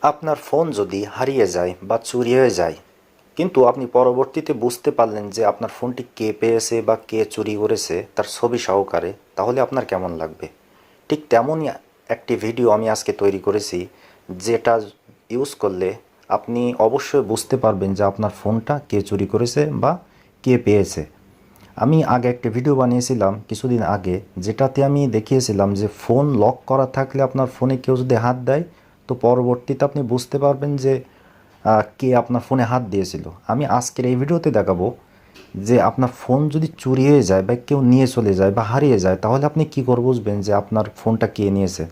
আপনার ফোন যদি হারিয়ে যায় বা চুরি হয়ে যায়, কিন্তু আপনি পরবর্তীতে বুঝতে পারলেন যে আপনার ফোনটি কে পেয়েছে বা কে চুরি করেছে তার ছবি সহকারে, তাহলে আপনার কেমন লাগবে? ঠিক তেমনই একটি ভিডিও আমি আজকে তৈরি করেছি, যেটা ইউজ করলে আপনি অবশ্যই বুঝতে পারবেন যে আপনার ফোনটা কে চুরি করেছে বা কে পেয়েছে। আমি আগে একটি ভিডিও বানিয়েছিলাম কিছুদিন আগে, যেটাতে আমি দেখিয়েছিলাম যে ফোন লক করা থাকলে আপনার ফোনে কেউ যদি হাত দেয়, তো পরবর্তীতে আপনি বুঝতে পারবেন যে কে আপনার ফোনে হাত দিয়েছিল। আমি আজকের এই ভিডিওতে দেখাবো যে আপনার ফোন যদি চুরি হয়ে যায় বা কেউ নিয়ে চলে যায় বা হারিয়ে যায়, তাহলে আপনি কী করে বুঝবেন যে আপনার ফোনটা কে নিয়েছে।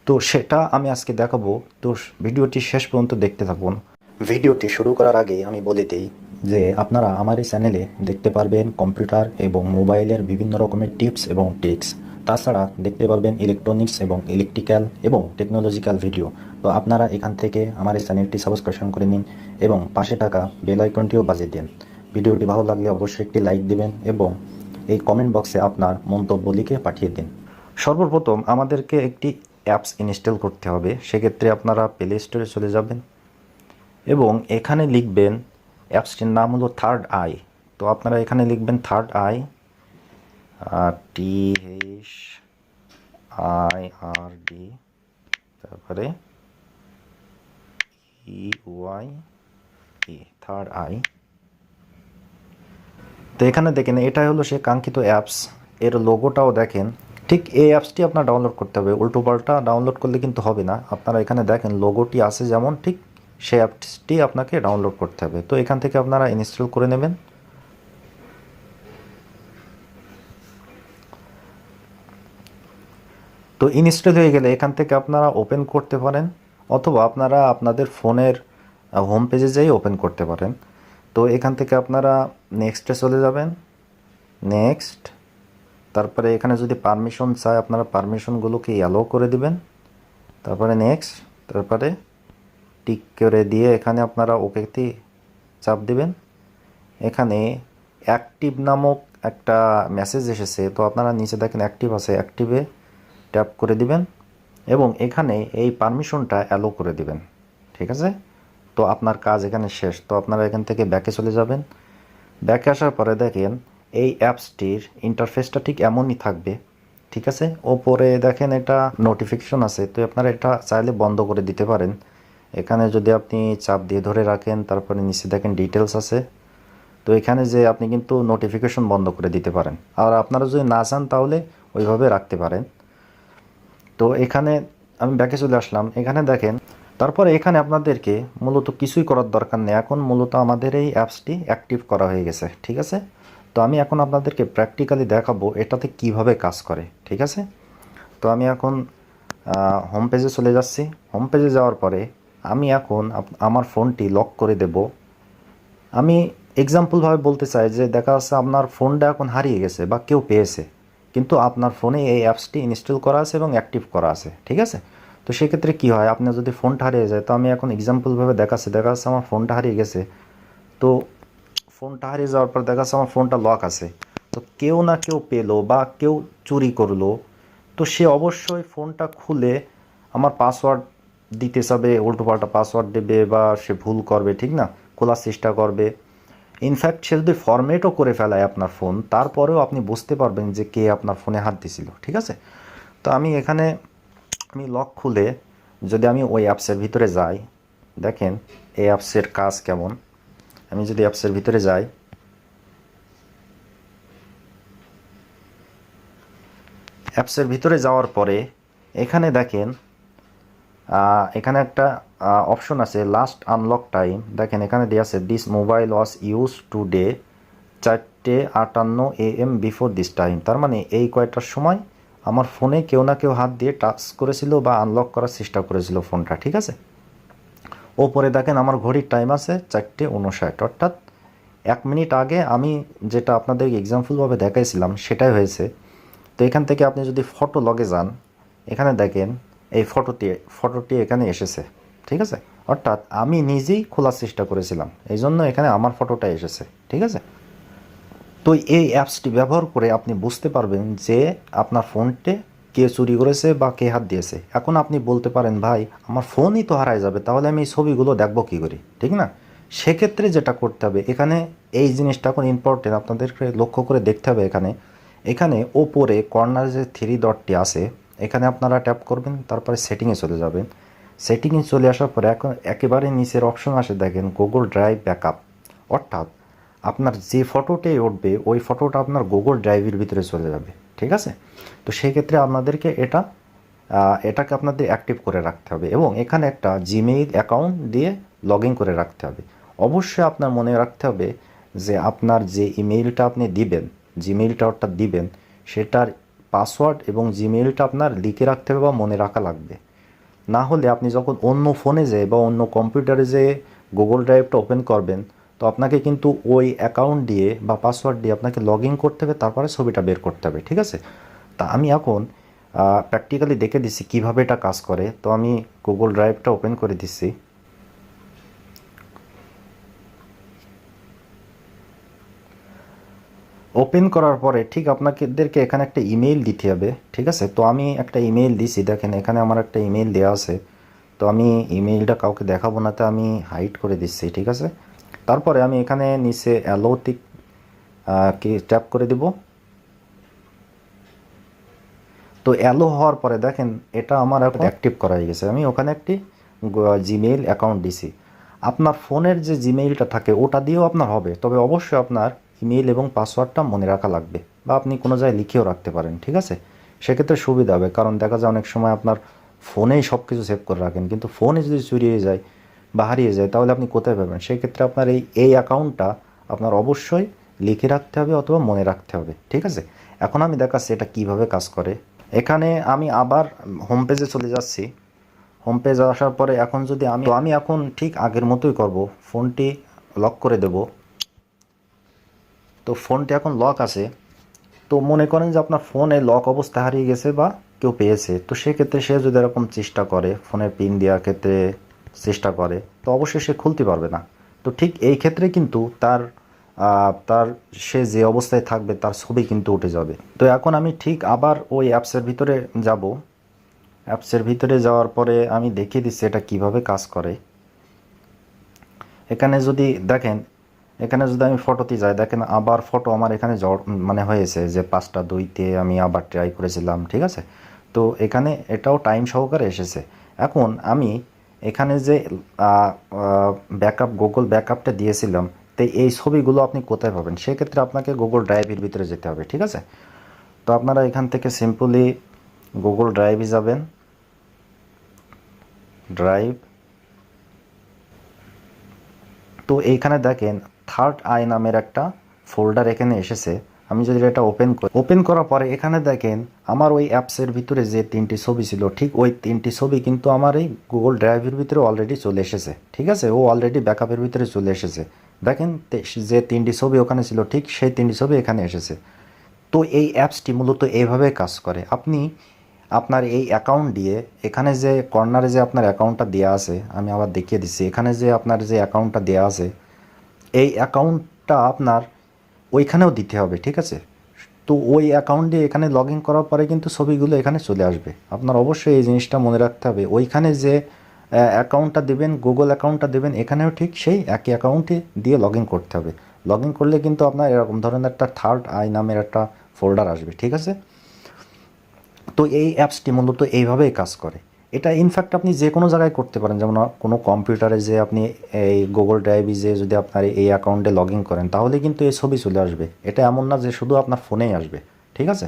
তো সেটা আমি আজকে দেখাবো। তো ভিডিওটি শেষ পর্যন্ত দেখতে থাকুন। ভিডিওটি শুরু করার আগে আমি বলে দিই যে আপনারা আমার এই চ্যানেলে দেখতে পারবেন কম্পিউটার এবং মোবাইলের বিভিন্ন রকমের টিপস এবং ট্রিক্স। তাছাড়া দেখতে পারবেন ইলেকট্রনিক্স এবং ইলেকট্রিক্যাল এবং টেকনোলজিক্যাল ভিডিও। তো আপনারা এখান থেকে আমার এই চ্যানেলটি সাবস্ক্রিপশন করে নিন এবং পাশে থাকা বেল আইকনটিও বাজিয়ে দিন। ভিডিওটি ভালো লাগলে অবশ্যই একটি লাইক দিবেন এবং এই কমেন্ট বক্সে আপনার মন্তব্য লিখে পাঠিয়ে দিন। সর্বপ্রথম আমাদেরকে একটি অ্যাপস ইনস্টল করতে হবে। সেক্ষেত্রে আপনারা প্লে স্টোরে চলে যাবেন এবং এখানে লিখবেন, অ্যাপসটির নাম হলো থার্ড আই। তো আপনারা এখানে লিখবেন থার্ড আই, THIRD, তারপরে EYE, থার্ড আই। তো এখানে দেখেন এটা হলো সে কাঙ্ক্ষিত অ্যাপস। এর লোগোটাও দেখেন। ঠিক এই অ্যাপসটি আপনার ডাউনলোড করতে হবে, উল্টোপাল্টা ডাউনলোড করলে কিন্তু হবে না। আপনারা এখানে দেখেন লোগোটি আছে যেমন, ঠিক সেই অ্যাপসটি আপনাকে ডাউনলোড করতে হবে। তো এখান থেকে আপনারা ইনস্টল করে নেবেন। তো ইনস্টল হয়ে গেলে এখান থেকে আপনারা ওপেন করতে পারেন, অথবা আপনারা আপনাদের ফোনের হোম পেজে যেয়ে ওপেন করতে পারেন। তো এখান থেকে আপনারা নেক্সটে চলে যাবেন, নেক্সট। তারপরে এখানে যদি পারমিশন চায় আপনারা পারমিশনগুলোকে অ্যালো করে দিবেন, তারপরে নেক্সট, তারপরে টিক করে দিয়ে এখানে আপনারা ওকেতে চাপ দিবেন। এখানে অ্যাক্টিভ নামক একটা মেসেজ এসেছে, তো আপনারা নিচে দেখেন অ্যাক্টিভ আছে, অ্যাক্টিভে ট্যাপ করে দিবেন এবং এখানে এই পারমিশনটা অ্যালো করে দিবেন। ঠিক আছে? তো আপনার কাজ এখানে শেষ। তো আপনারা এখান থেকে ব্যাকে চলে যাবেন। ব্যাকে আসার পরে দেখেন এই অ্যাপসটির ইন্টারফেসটা ঠিক এমনই থাকবে। ঠিক আছে? ওপরে দেখেন এটা নোটিফিকেশন আছে, তো আপনারা এটা চাইলে বন্ধ করে দিতে পারেন। এখানে যদি আপনি চাপ দিয়ে ধরে রাখেন, তারপরে নিচে দেখেন ডিটেলস আছে, তো এখানে যে আপনি কিন্তু নোটিফিকেশন বন্ধ করে দিতে পারেন। আর আপনারা যদি না চান তাহলে ওইভাবে রাখতে পারেন। তো এখানে আমি ব্যাকে চলে আসলাম। এখানে দেখেন, তারপরে এখানে আপনাদেরকে মূলত কিছুই করার দরকার নেই। এখন মূলত আমাদের এই অ্যাপসটি অ্যাক্টিভ করা হয়ে গেছে। ঠিক আছে? তো আমি এখন আপনাদেরকে প্র্যাকটিক্যালি দেখাবো এটাতে কিভাবে কাজ করে। ঠিক আছে? তো আমি এখন হোম পেজে চলে যাচ্ছি। হোম পেজে যাওয়ার পরে আমি এখন আমার ফোনটি লক করে দেব। আমি এক্সাম্পলভাবে বলতে চাই যে দেখা যাচ্ছে আপনার ফোনটা এখন হারিয়ে গেছে বা কেউ পেয়েছে, কিন্তু আপনার ফোনে এই অ্যাপসটি ইনস্টল করা আছে এবং অ্যাক্টিভ করা আছে। ঠিক আছে? তো সেক্ষেত্রে কী হয়, আপনার যদি ফোনটা হারিয়ে যায়, তো আমি এখন এক্সাম্পলভাবে দেখা যাচ্ছে আমার ফোনটা হারিয়ে গেছে। তো ফোনটা হারিয়ে যাওয়ার পর দেখা যাচ্ছে আমার ফোনটা লক আছে। তো কেউ না কেউ পেলো বা কেউ চুরি করলো, তো সে অবশ্যই ফোনটা খুলে আমার পাসওয়ার্ড দিতে চাবে, উল্টোপাল্টা পাসওয়ার্ড দেবে বা সে ভুল করবে, ঠিক না? খোলার চেষ্টা করবে। ইনফ্যাক্ট সে যদি ফরম্যাটও করে ফেলায় আপনার ফোন, তারপরেও আপনি বুঝতে পারবেন যে কে আপনার ফোনে হাত দিছিল। ঠিক আছে? তো আমি এখানে আমি লক খুলে যদি আমি ওই অ্যাপসের ভিতরে যাই, দেখেন এই অ্যাপসের কাজ কেমন। আমি যদি অ্যাপসের ভিতরে যাই, অ্যাপসের ভিতরে যাওয়ার পরে এখানে দেখেন এখানে একটা অপশন আছে লাস্ট আনলক টাইম। দেখেন এখানে দেওয়া আছে this mobile was use today 4:58 AM before this time. তার মানে এই কয়টার সময় আমার ফোনে কেউ না কেউ হাত দিয়ে টাচ করেছিল বা আনলক করার চেষ্টা করেছিল ফোনটা। ঠিক আছে? ওপরে দেখেন আমার ঘড়ির টাইম আছে 4:59, অর্থাৎ 1 মিনিট আগে আমি যেটা আপনাদেরকে এক্সাম্পলভাবে দেখাইছিলাম সেটাই হয়েছে। তো এখান থেকে আপনি যদি ফটো লগে যান, এখানে দেখেন এই ফটোটি এখানে এসেছে। ঠিক আছে? অর্থাৎ আমি নিজেই খোলার চেষ্টা করেছিলাম, এই জন্য এখানে আমার ফটোটা এসেছে। ঠিক আছে? তো এই অ্যাপসটি ব্যবহার করে আপনি বুঝতে পারবেন যে আপনার ফোনটি কে চুরি করেছে বা কে হাত দিয়েছে। এখন আপনি বলতে পারেন ভাই আমার ফোনই তো হারায় যাবে, তাহলে আমি এই ছবিগুলো দেখবো কী করি, ঠিক না? সেক্ষেত্রে যেটা করতে হবে এখানে, এই জিনিসটা এখন ইম্পর্টেন্ট, আপনাদেরকে লক্ষ্য করে দেখতে হবে। এখানে এখানে ওপরে কর্নার যে থ্রি ডটটি আছে এখানে আপনারা ট্যাপ করবেন, তারপরে সেটিংয়ে চলে যাবেন। সেটিংয়ে চলে আসার পরে এখন একেবারে নিচের অপশন আসে দেখেন গুগল ড্রাইভ ব্যাকআপ, অর্থাৎ আপনার যে ফটোটাই উঠবে ওই ফটোটা আপনার গুগল ড্রাইভের ভিতরে চলে যাবে, ঠিক আছে? তো সেই ক্ষেত্রে আপনাদেরকে এটাকে আপনাদের অ্যাক্টিভ করে রাখতে হবে এবং এখানে একটা জিমেইল অ্যাকাউন্ট দিয়ে লগ ইন করে রাখতে হবে। অবশ্যই আপনার মনে রাখতে হবে যে আপনার যে ইমেইলটা আপনি দিবেন, জিমেইলটা অর্থাৎ দিবেন, সেটার পাসওয়ার্ড এবং জিমেইলটা আপনার লিখে রাখতে হবে বা মনে রাখা লাগবে। না হলে আপনি যখন অন্য ফোনে যেয়ে বা অন্য কম্পিউটারে যেয়ে গুগল ড্রাইভটা ওপেন করবেন, তো আপনাকে কিন্তু ওই অ্যাকাউন্ট দিয়ে বা পাসওয়ার্ড দিয়ে আপনাকে লগ ইন করতে হবে, তারপরে ছবিটা বের করতে হবে, ঠিক আছে? তা আমি এখন প্র্যাকটিক্যালি দেখে দিচ্ছি কীভাবে এটা কাজ করে। তো আমি গুগল ড্রাইভটা ওপেন করে দিচ্ছি। ওপেন করার পরে ঠিক আপনাদেরকে এখানে একটা ইমেইল দিতে হবে, ঠিক আছে? তো আমি একটা ইমেইল দিছি, দেখেন এখানে আমার একটা ইমেইল দেওয়া আছে। তো আমি ইমেইলটা কাউকে দেখাবো না, তো আমি হাইড করে দিচ্ছি, ঠিক আছে? তারপরে আমি এখানে নিচে অ্যালোতে কি ট্যাপ করে দিব। তো অ্যালো হওয়ার পরে দেখেন এটা আমার এখন অ্যাক্টিভ করা হয়ে গেছে। আমি ওখানে একটি জিমেইল অ্যাকাউন্ট দিছি। আপনার ফোনের যে জিমেইলটা থাকে ওটা দিয়েও আপনার হবে, তবে অবশ্যই আপনার ইমেইল এবং পাসওয়ার্ডটা মনে রাখা লাগবে, বা আপনি কোনো জায়গায় লিখেও রাখতে পারেন, ঠিক আছে? সেক্ষেত্রে সুবিধা হবে, কারণ দেখা যায় অনেক সময় আপনার ফোনেই সব কিছু সেভ করে রাখেন, কিন্তু ফোনে যদি চুরি হয়ে যায় বা হারিয়ে যায় তাহলে আপনি কোথায় পাবেন? সেক্ষেত্রে আপনার এই অ্যাকাউন্টটা আপনার অবশ্যই লিখে রাখতে হবে অথবা মনে রাখতে হবে, ঠিক আছে? এখন আমি দেখাচ্ছি এটা কিভাবে কাজ করে। এখানে আমি আবার হোম পেজে চলে যাচ্ছি। হোম পেজে আসার পরে এখন যদি আমি এখন ঠিক আগের মতোই করব, ফোনটি লক করে দেব। তো ফোনটি এখন লক আছে। তো মনে করেন যে আপনার ফোনে লক অবস্থা হারিয়ে গেছে বা কেউ পেয়েছে, তো সেক্ষেত্রে সে যদি এরকম চেষ্টা করে, ফোনের পিন দেওয়ার ক্ষেত্রে চেষ্টা করে, তো অবশ্যই সে খুলতে পারবে না। তো ঠিক এই ক্ষেত্রে কিন্তু তার সে যে অবস্থায় থাকবে তার ছবি কিন্তু উঠে যাবে। তো এখন আমি ঠিক আবার ওই অ্যাপসের ভিতরে যাব। অ্যাপসের ভিতরে যাওয়ার পরে আমি দেখিয়ে দিচ্ছি এটা কিভাবে কাজ করে। এখানে যদি দেখেন, এখানে যদি আমি ফটোতে যাই, দেখেন আবার ফটো আমার এখানে মানে হয়েছে যে 5টা 2-তে আমি আবার ট্রাই করেছিলাম, ঠিক আছে? তো এখানে এটাও টাইম সহকারে এসেছে। এখন আমি এখানে যে গুগল ব্যাকআপটা দিয়েছিলাম, তো এই ছবিগুলো আপনি কোথায় পাবেন? সেক্ষেত্রে আপনাকে গুগল ড্রাইভের ভিতরে যেতে হবে, ঠিক আছে? তো আপনারা এখান থেকে সিম্পলি গুগল ড্রাইভে যাবেন। ড্রাইভ, তো এইখানে দেখেন থার্ড আই নামের একটা ফোল্ডার এখানে এসেছে। আমি যদি এটা ওপেন করার পরে এখানে দেখেন আমার ওই অ্যাপসের ভিতরে যে 3টি ছবি ছিল, ঠিক ওই 3টি ছবি কিন্তু আমার এই গুগল ড্রাইভের ভিতরে অলরেডি চলে এসেছে, ঠিক আছে? ও অলরেডি ব্যাকআপের ভিতরে চলে এসেছে। দেখেন যে 3টি ছবি ওখানে ছিল ঠিক সেই 3টি ছবি এখানে এসেছে। তো এই অ্যাপসটি মূলত এইভাবে কাজ করে। আপনি আপনার এই অ্যাকাউন্ট দিয়ে এখানে যে কর্নারে যে আপনার অ্যাকাউন্টটা দেওয়া আছে, আমি আবার দেখিয়ে দিচ্ছি, এখানে যে আপনার যে অ্যাকাউন্টটা দেওয়া আছে এই অ্যাকাউন্টটা আপনার ওইখানেও দিতে হবে, ঠিক আছে? তো ওই অ্যাকাউন্ট দিয়ে এখানে লগ ইন করার পরে কিন্তু ছবিগুলো এখানে চলে আসবে। আপনার অবশ্যই এই জিনিসটা মনে রাখতে হবে, ওইখানে যে অ্যাকাউন্টটা দেবেন, গুগল অ্যাকাউন্টটা দেবেন, এখানেও ঠিক সেই একই অ্যাকাউন্টে দিয়ে লগ ইন করতে হবে। লগ ইন করলে কিন্তু আপনার এরকম ধরনের একটা থার্ড আই নামের একটা ফোল্ডার আসবে, ঠিক আছে? তো এই অ্যাপসটি মূলত এইভাবেই কাজ করে। এটা ইনফ্যাক্ট আপনি যে কোনো জায়গায় করতে পারেন, যেমন কোনো কম্পিউটারে যে আপনি এই গুগল ড্রাইভে যে যদি আপনার এই অ্যাকাউন্টে লগ ইন করেন তাহলে কিন্তু এই ছবি চলে আসবে। এটা এমন না যে শুধু আপনার ফোনেই আসবে, ঠিক আছে?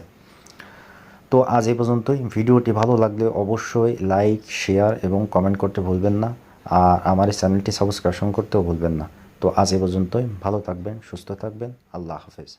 তো আজ এই পর্যন্তই। ভিডিওটি ভালো লাগলে অবশ্যই লাইক, শেয়ার এবং কমেন্ট করতে ভুলবেন না, আর আমার এই চ্যানেলটি সাবস্ক্রিপশন করতেও ভুলবেন না। তো আজ এই পর্যন্তই। ভালো থাকবেন, সুস্থ থাকবেন। আল্লাহ হাফেজ।